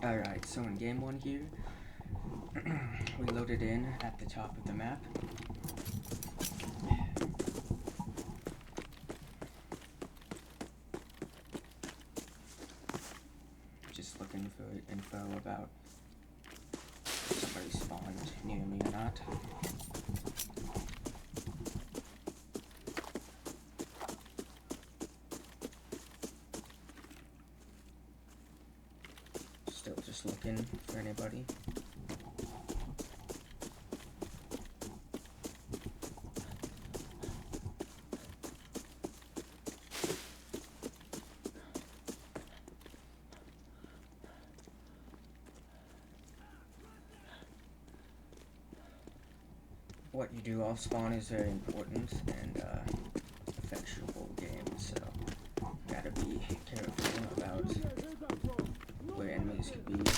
Alright, so in game 1 here, we loaded in at the top of the map. Just looking for info about if somebody spawned near me or not. Still just looking for anybody. What you do off spawn is very important and affects your whole game, so gotta be careful about where enemies could be.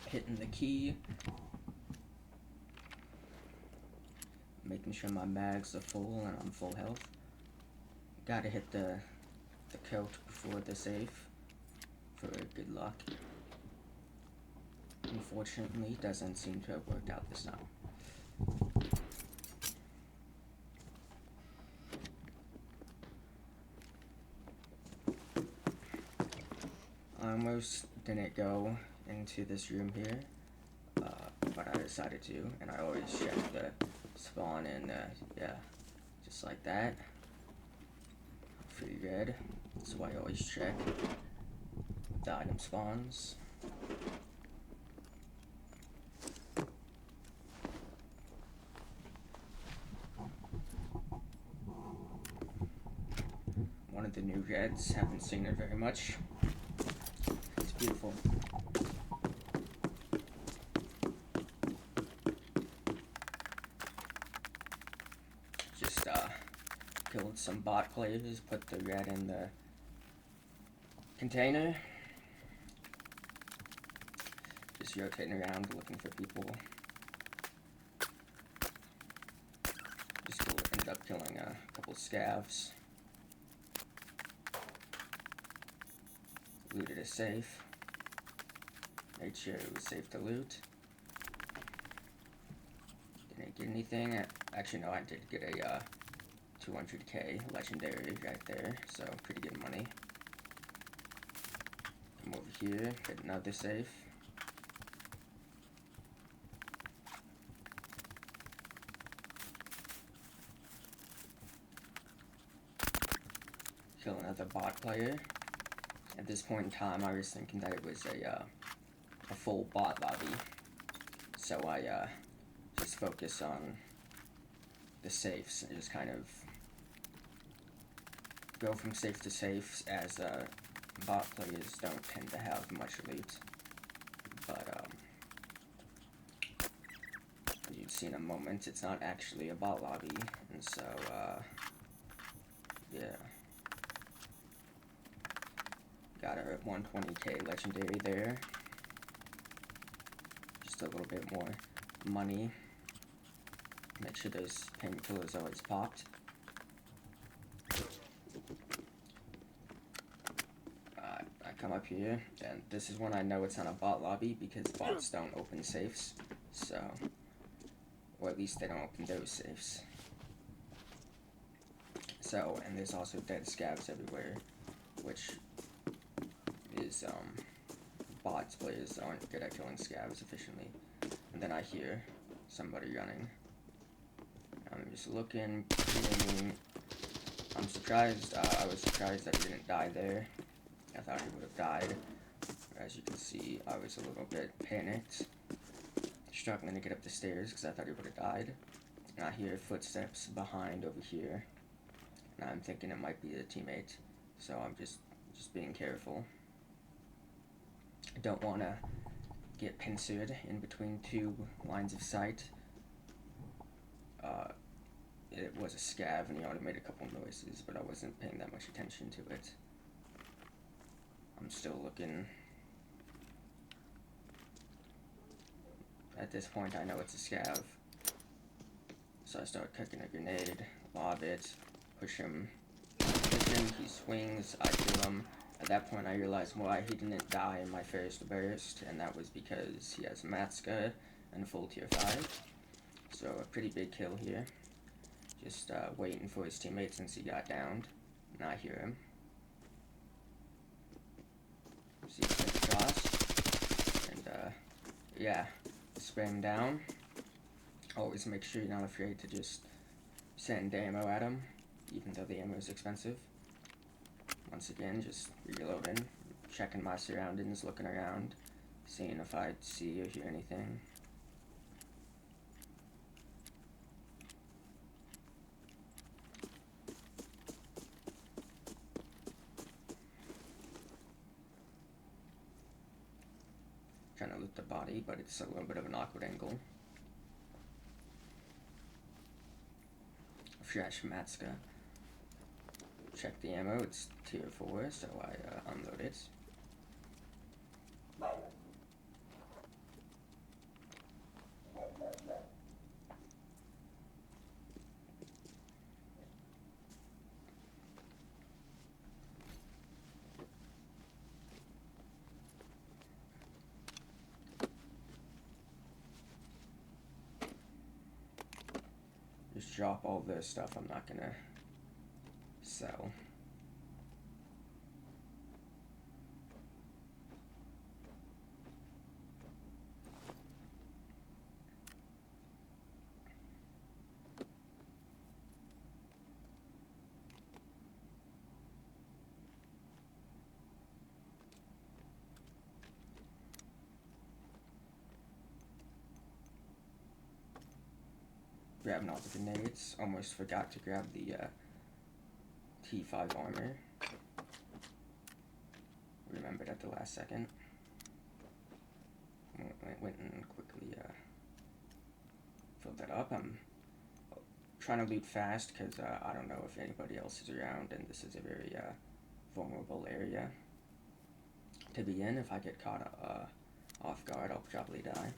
Hitting the key, making sure my bags are full and I'm full health. Gotta hit the coat before the safe for good luck. Unfortunately, doesn't seem to have worked out this time. I almost didn't go into this room here, but I decided to, and I always check the spawn and yeah, just like that. Pretty good. That's why I always check the item spawns. One of the new reds, haven't seen it very much. It's beautiful. Just killed some bot players, put the red in the container. Just rotating around looking for people. Just ended up killing a couple scavs. Looted a safe. Made sure it was safe to loot. Didn't get anything. Actually, no, I did get a 200k legendary right there, so pretty good money. Come over here, get another safe. Kill another bot player. At this point in time, I was thinking that it was a full bot lobby, so I just focus on the safes and just kind of go from safe to safe, as bot players don't tend to have much loot. But as you've seen in a moment, it's not actually a bot lobby, and so yeah. Got a 120k legendary there. Just a little bit more money. Make sure those painkillers always popped. I come up here, and this is when I know it's not a bot lobby, because bots don't open safes. So, or at least they don't open those safes. So, and there's also dead scavs everywhere, which is bots players aren't good at killing scavs efficiently. And then I hear somebody running. I'm just looking. I'm surprised. I was surprised that he didn't die there. I thought he would have died. As you can see, I was a little bit panicked, struggling to get up the stairs because I thought he would have died. And I hear footsteps behind over here, and I'm thinking it might be a teammate. So I'm just being careful. I don't want to get pincered in between two lines of sight. It was was a scav and he already made a couple noises, but I wasn't paying that much attention to it. I'm still looking. At this point, I know it's a scav. So I start cooking a grenade, lob it, push him, he swings, I kill him. At that point, I realized why he didn't die in my first burst, and that was because he has Matska and full tier 5. So a pretty big kill here. Just waiting for his teammate since he got downed. And I hear him. See him across. And yeah, spray him down. Always make sure you're not afraid to just send ammo at him, even though the ammo is expensive. Once again, just reloading, checking my surroundings, looking around, seeing if I see or hear anything. Trying to loot the body, but it's a little bit of an awkward angle. Fresh Matska. Check the ammo, it's tier 4, so I unload it. Just drop all this stuff I'm not gonna sell. Grabbing all the grenades. Almost forgot to grab the T5 armor. Remembered at the last second. Went and quickly filled that up. I'm trying to loot fast because I don't know if anybody else is around, and this is a very vulnerable area to be in. If I get caught off guard, I'll probably die.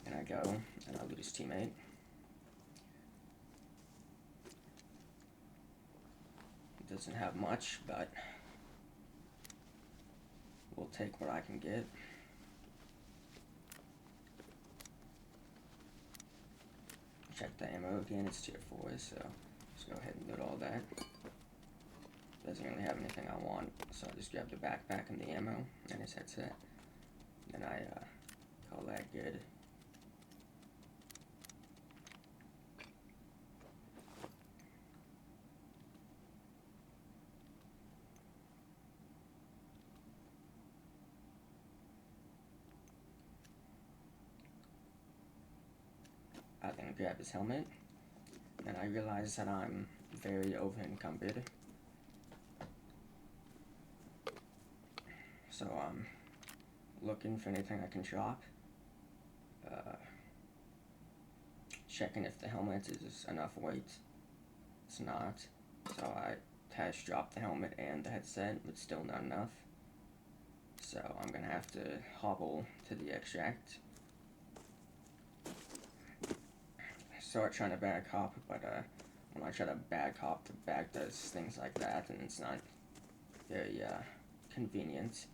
And I go, and I loot his teammate. He doesn't have much, but we'll take what I can get. Check the ammo again, it's tier 4, so just go ahead and loot all that. Doesn't really have anything I want, so I just grab the backpack and the ammo and his headset. Then I call that good. I then grab his helmet, and I realize that I'm very over encumbered. So I'm looking for anything I can drop. Checking if the helmet is enough weight. It's not. So I attach drop the helmet and the headset, but still not enough. So I'm gonna have to hobble to the extract. Start trying to bag hop, but when I try to bag hop, the bag does things like that, and it's not very convenient.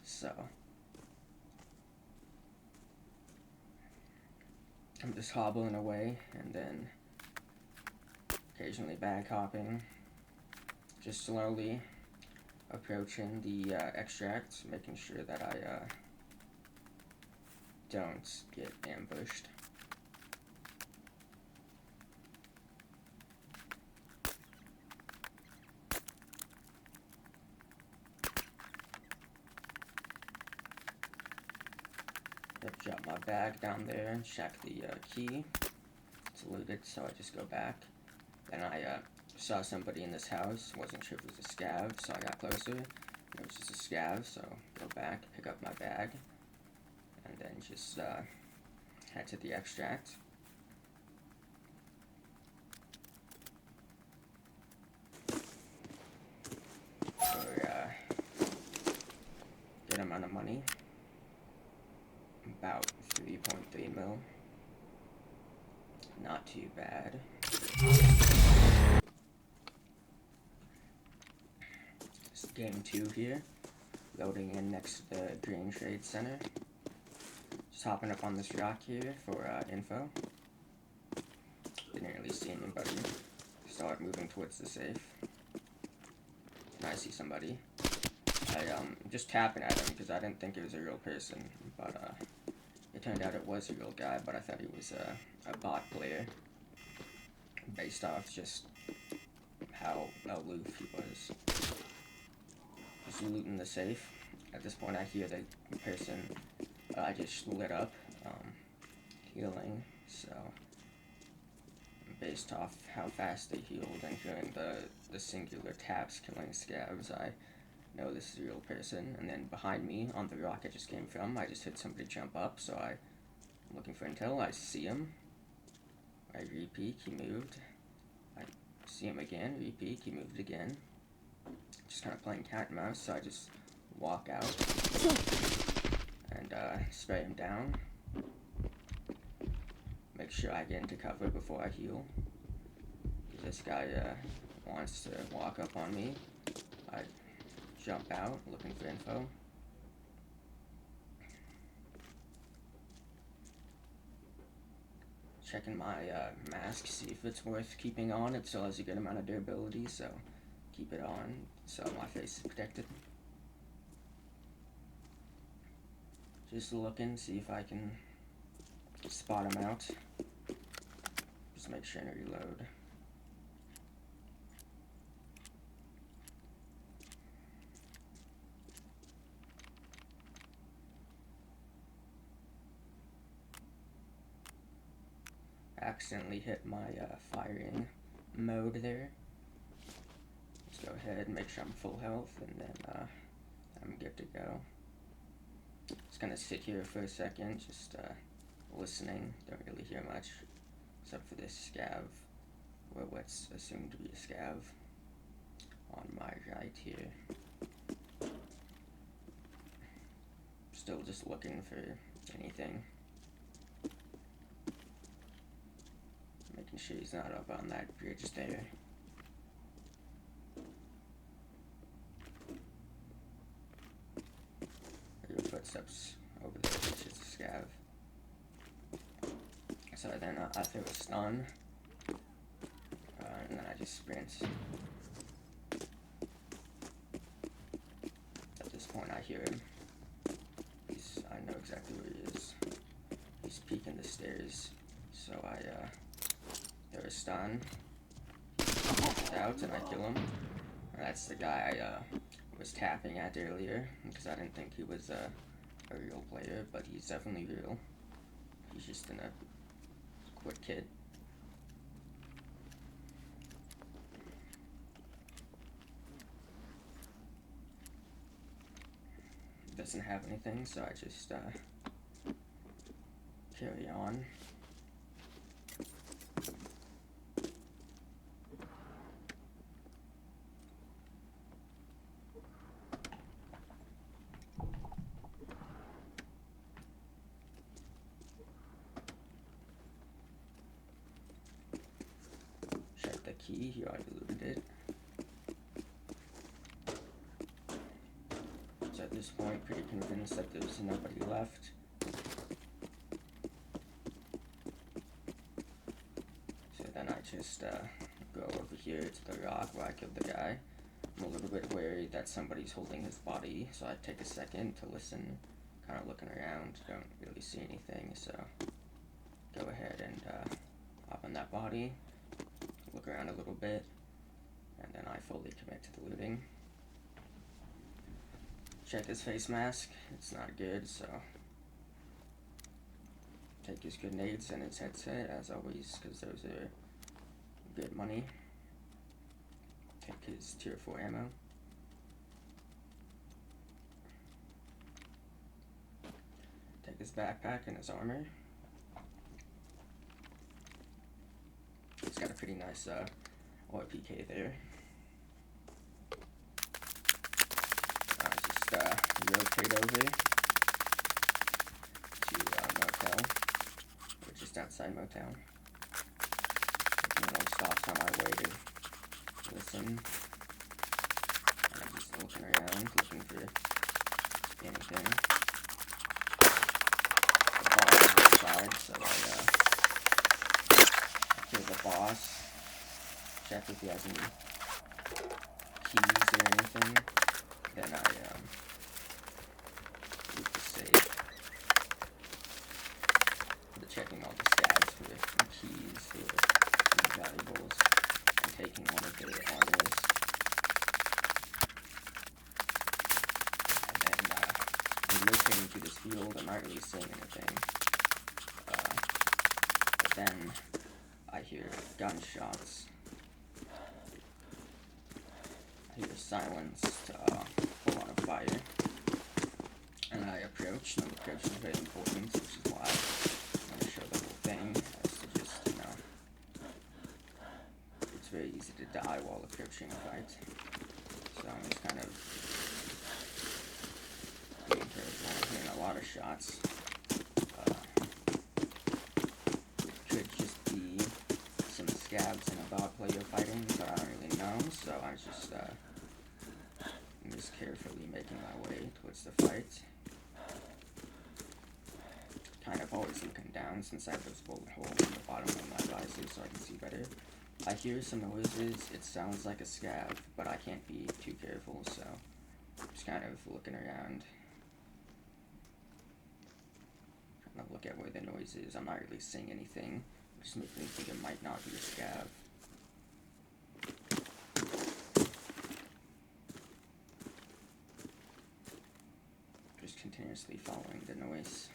So I'm just hobbling away, and then occasionally bag hopping, just slowly approaching the extract, making sure that I don't get ambushed. Drop my bag down there and check the key. It's looted, so I just go back. Then I saw somebody in this house, wasn't sure if it was a scav, so I got closer. It was just a scav, so go back, pick up my bag, and then just head to the extract. ammo. Not too bad. It's game 2 here. Loading in next to the Green Trade Center. Just hopping up on this rock here for info. Didn't really see anybody. Started moving towards the safe. And I see somebody. Just tapping at him because I didn't think it was a real person, but it turned out it was a real guy, but I thought he was a bot player based off just how aloof he was. Just looting the safe. At this point I hear the person I just lit up healing, so based off how fast they healed and hearing the singular taps killing scavs, I know this is a real person. And then behind me, on the rock I just came from, I just heard somebody jump up, so I'm looking for intel. I see him. I re-peek, he moved. I see him again, re-peek, he moved again. Just kind of playing cat and mouse, so I just walk out and spray him down. Make sure I get into cover before I heal. This guy wants to walk up on me. I jump out, looking for info. Checking my mask, see if it's worth keeping on. It still has a good amount of durability, so keep it on so my face is protected. Just looking, see if I can spot him out. Just make sure to reload. Accidentally hit my firing mode there. Let's go ahead and make sure I'm full health, and then I'm good to go. Just gonna sit here for a second, just listening. Don't really hear much, except for this scav, or what's assumed to be a scav, on my right here. Still just looking for anything. Making sure he's not up on that bridge there. Your footsteps over there, which is a scav. So then I throw a stun, and then I just sprint. At this point I hear him. I know exactly where he is. He's peeking the stairs, so I throw a stun out and I kill him. And that's the guy I was tapping at earlier, because I didn't think he was a real player, but he's definitely real. He's just in a quick kit. Doesn't have anything, so I just carry on. Check the key, he already looted it. So at this point, pretty convinced that there's nobody left. So then I just go over here to the rock where I killed the guy. I'm a little bit wary that somebody's holding his body, so I take a second to listen, kind of looking around, don't really see anything, so go ahead and hop on that body, look around a little bit, and then I fully commit to the looting. Check his face mask, it's not good, so take his grenades and his headset, as always, because those are good money. Take his tier 4 ammo. Take his backpack and his armor. He's got a pretty nice RPK there. Just rotate over to motel. Southside Motel. Making little stops on my way to listen. And I'm just looking around, looking for anything. The bar is outside, so I kill the boss, check if he has any keys or anything, then I loot the safe. Checking all the scabs for keys, for valuables, and taking one of their armors. And then, relocating to this field, I'm not really saying anything. But then, I hear gunshots. I hear silence to pull on a fire. And I approach, and approach is very important, which is why show the whole thing, as to just, it's very easy to die while approaching a fight. So I'm just kind of being careful. I'm hearing a lot of shots. It could just be some scabs in a bot player fighting, but I don't really know, so I'm just carefully making my way towards the fight. Kind of always looking down since I have those bullet holes in the bottom of my visor so I can see better. I hear some noises, it sounds like a scab, but I can't be too careful, so I'm just kind of looking around. Trying to look at where the noise is. I'm not really seeing anything, which makes me think it might not be a scab. Just continuously following the noise.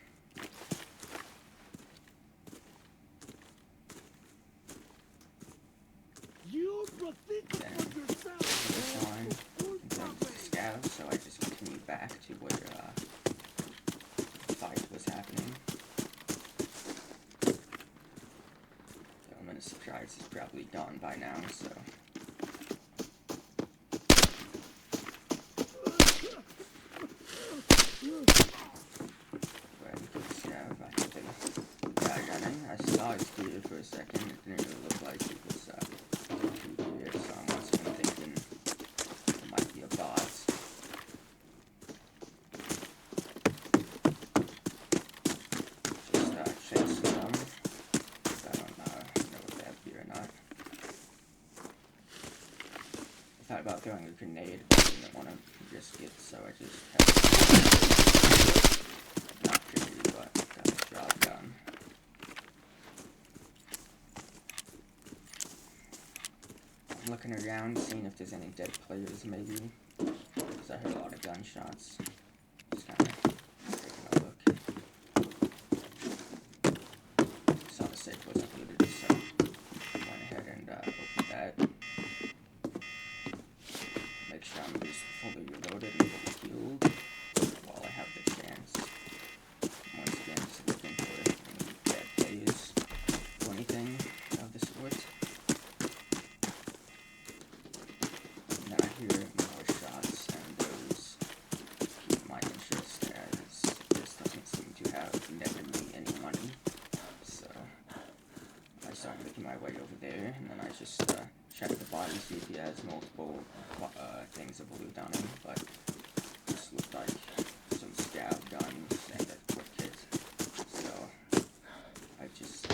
So I just continue back to where the fight was happening. The element of surprise is probably gone by now, so. I think the guy running. I saw his gear for a second. It didn't really look like he was too weird, so I'm also thinking it might be a bot. About throwing a grenade, but I didn't want to risk it, so I just had not pretty, but got the job done. I'm looking around, seeing if there's any dead players, maybe, because I heard a lot of gunshots. Just kind of taking a look. Saw the safe wasn't looted, so I went ahead and opened that. I'm just fully reloaded and fully healed while I have the chance. Once again, just looking for any bad plays or anything of the sort. And then I hear more shots, and those keep my interest, as this doesn't seem to have netted me any money. So I start making my way over there, and then I just check the body, see if he has multiple things of loot on him, but this looked like some scav guns and a quick hit. So I just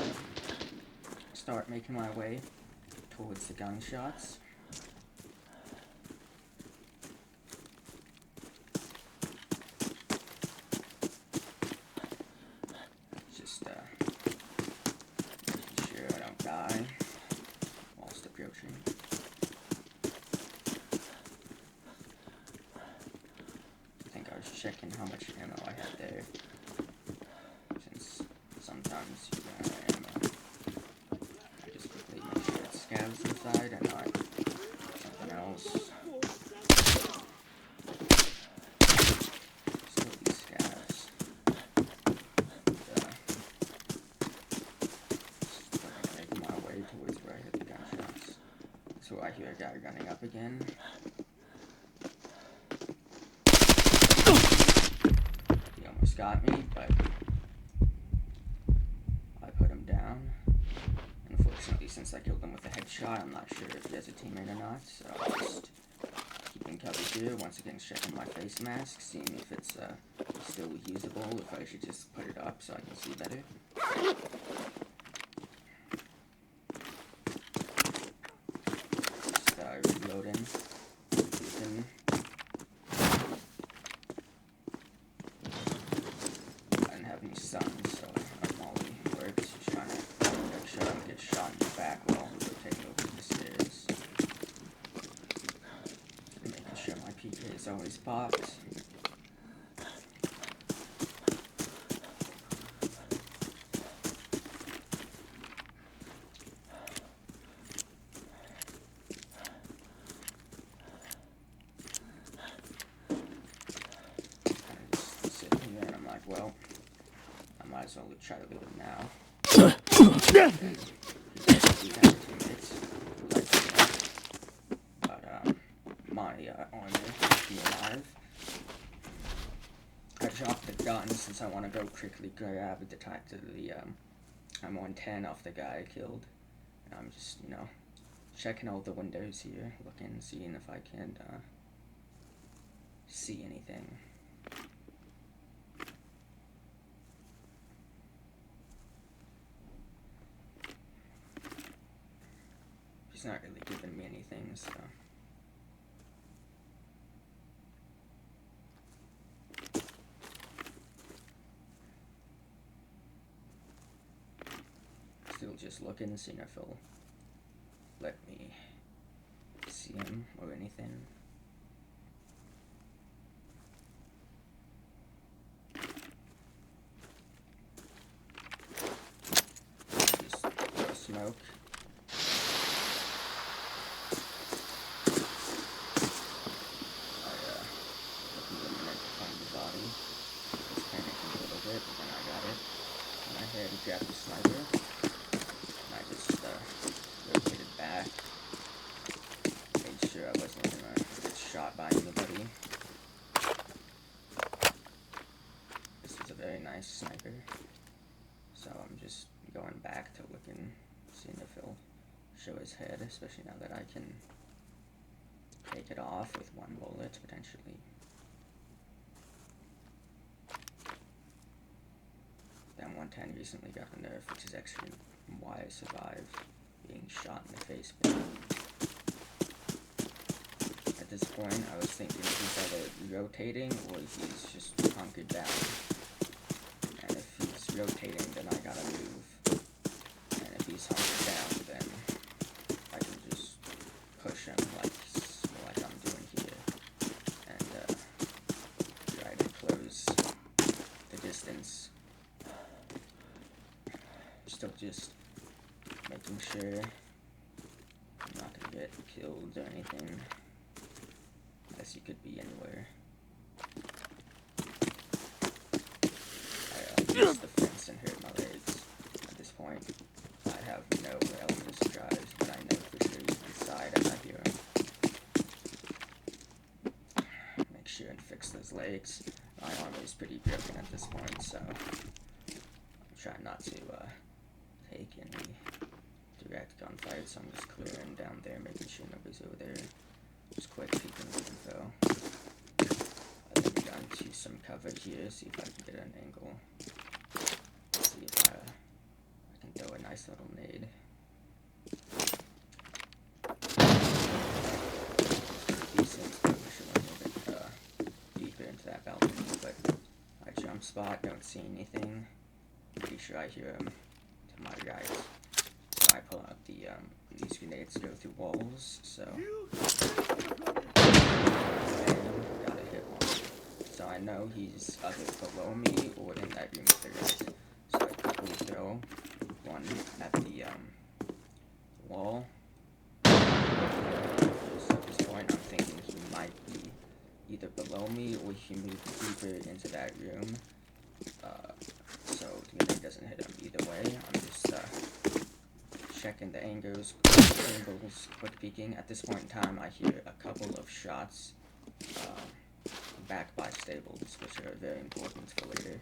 start making my way towards the gunshots. Just making sure I don't die whilst approaching. Checking how much ammo I had there, since sometimes you run out of ammo. I just quickly make sure it's scavs inside and not something else. Still these scavs. Just making my way towards where I hit the gunshots. So I hear a guy running up again. Got me, but I put him down. since I killed him with a headshot, I'm not sure if he has a teammate or not, so I'll just keep in cover here. Once again, checking my face mask, seeing if it's still usable, if I should just put it up so I can see better. Just reloading. I didn't have any suns, so I'm only worked. Just trying to make sure I don't get shot in the back while rotating over the stairs. Making sure my PK is always popped. Well, I might as well try to loot him now. But my armor is be alive. I dropped the gun since I want to go quickly grab the type to the I'm on 10 off the guy I killed. And I'm just, you know, checking all the windows here, looking, seeing if I can see anything. He's not really giving me anything, so. Still just looking, seeing if he'll let me see him or anything. Just throw smoke. Grab the sniper, and I just rotated back, made sure I wasn't gonna get shot by anybody. This was a very nice sniper, so I'm just going back to looking, seeing if he'll show his head, especially now that I can take it off with one bullet, potentially. That 110 recently got a nerf, which is actually why I survived being shot in the face. But at this point, I was thinking he's either rotating or he's just hunkered down. And if he's rotating, then I gotta move. And if he's hunkered down, then I can just push him like I'm doing here. And try to close the distance. Still just making sure I'm not gonna get killed or anything, unless you could be anywhere. I used the fence and hurt my legs. At this point, I have no Elvis drives, but I know for sure he's inside and I hear him. Make sure and fix those legs. My armor is pretty broken at this point, so I'm trying not to take any direct gunfights. I'm just clearing down there, making sure nobody's over there. Just quick peeking with info. I think I'm going to some cover here, see if I can get an angle. See if I can throw a nice little nade. Decent, but we should a little bit deeper into that balcony, but I jump spot, don't see anything. Pretty sure I hear him to my right. So I pull out the these grenades go through walls, so gotta hit one. So I know he's either below me or in that room to the right. So I quickly throw one at the wall. So at this point I'm thinking he might be either below me or he moved deeper into that room. So the grenade doesn't hit him either way. I'm just checking the angles, quick peeking. At this point in time, I hear a couple of shots back by stables, which are very important for later.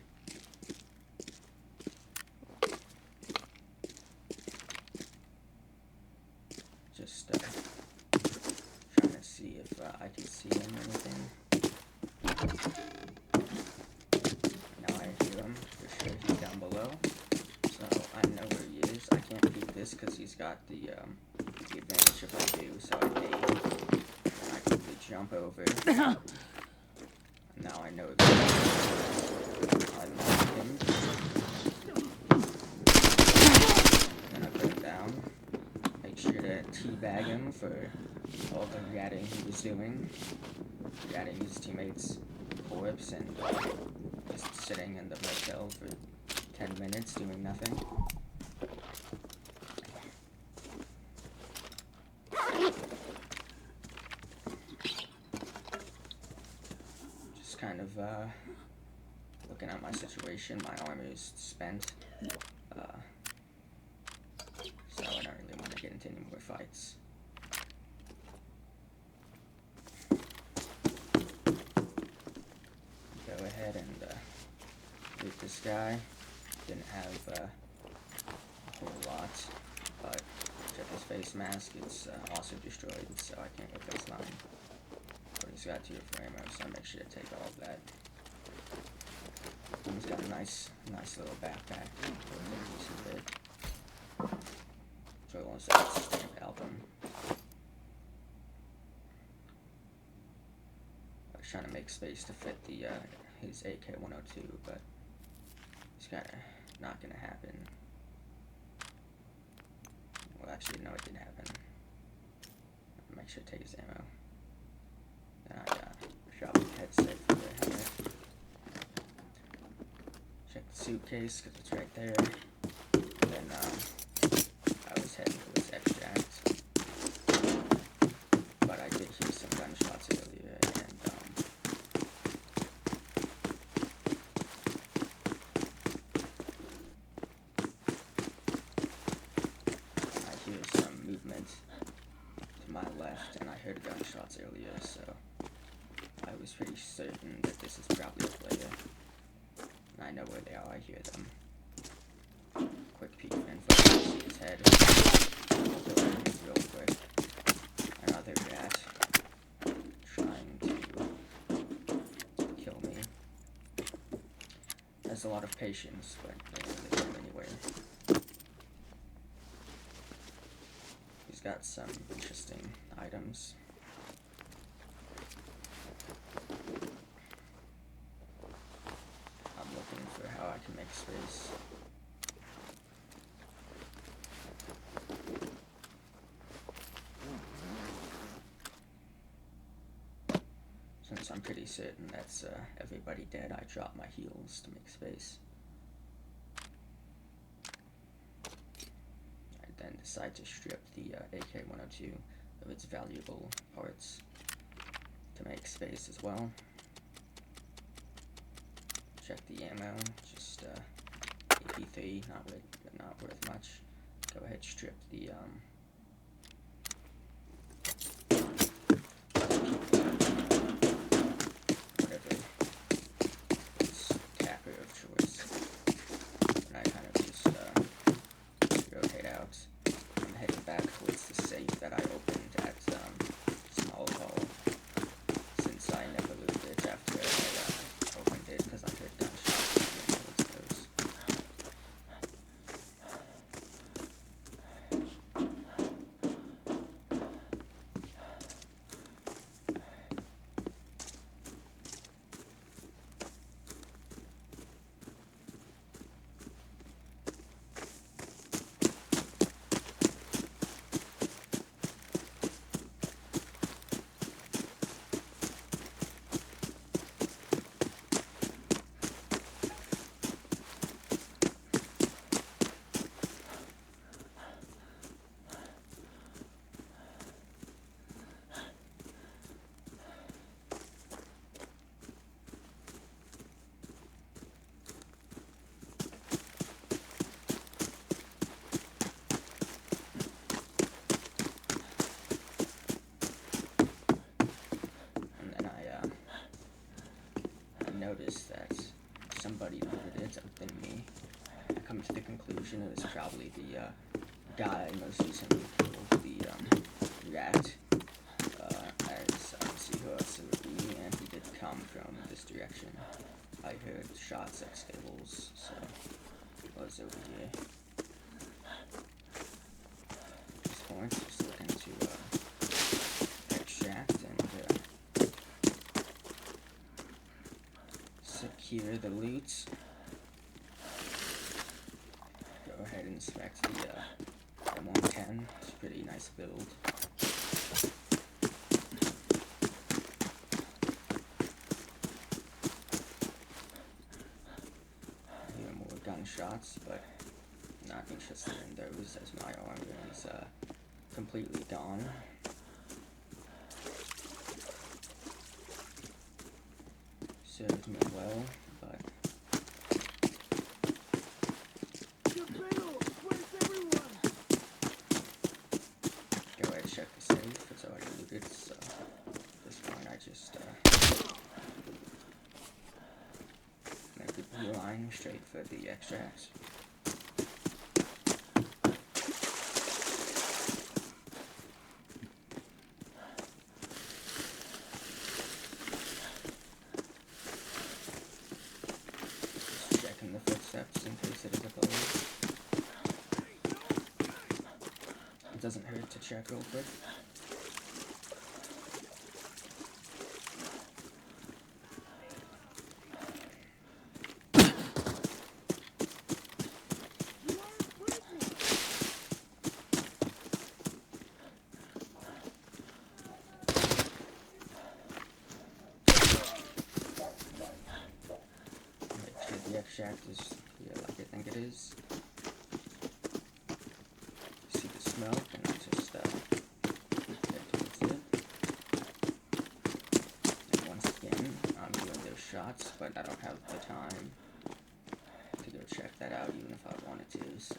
Just trying to see if I can see him or anything. Now I hear him. For sure he's down below. So I know where he is. I can't beat this because he's got the advantage if I do. So I bait. And I quickly jump over. Now I know that I marked him. And I put him down. Make sure to teabag him for all the ratting he was doing. Ratting his teammates' corpse and just sitting in the motel for 10 minutes doing nothing. Just kind of looking at my situation. My armor is spent. So I don't really want to get into any more fights. Go ahead and loot this guy. Didn't have a whole lot, but check his face mask. It's also destroyed, so I can't replace mine. But he's got 2 for ammo, so I'll make sure to take all of that. He's got a nice little backpack. So it wants to stamp album. I was trying to make space to fit the his AK-102, but it's kinda not gonna happen. Well, actually, no, it didn't happen. Make sure to take his ammo. Then I drop the headset for the helmet. Check the suitcase, because it's right there. Then, I was heading for this extract. But I did hear some gunshots earlier, and, I hear some movement to my left, and I heard gunshots earlier, so I was pretty certain that this is probably a player. And I know where they are, I hear them. Quick peek of info, see his head. Real quick. Another rat trying to kill me. Has a lot of patience, but they go anywhere. He's got some interesting items. I'm looking for how I can make space. Since I'm pretty certain that's everybody dead, I drop my heals to make space. I then decide to strip the AK-102 of its valuable parts to make space as well. Check the ammo, just AP3, not worth much. Go ahead, strip the whatever is tapper of choice. And I kind of just rotate out. I'm heading back towards the safe that I opened at Small Hall, since I never looted it after I opened it because I heard gunshots towards those. Noticed that somebody looted it other than me. I come to the conclusion it was probably the guy most recently killed, the shots at stables, so I was over here. At this point, just looking to extract and secure the loot. Go ahead and inspect the M110. It's a pretty nice build. Here more gunshots, but not interested in those as my armor is completely gone. Served me well, but go ahead and check the safe. It's already looted, so at this point I just make a beeline straight for the extracts. Just checking the footsteps in case it is a police. It doesn't hurt to check real quick. Make sure the extract is here like I think it is. See the smoke and I just head towards it. And once again, I'm doing those shots, but I don't have the time to go check that out even if I wanted to, so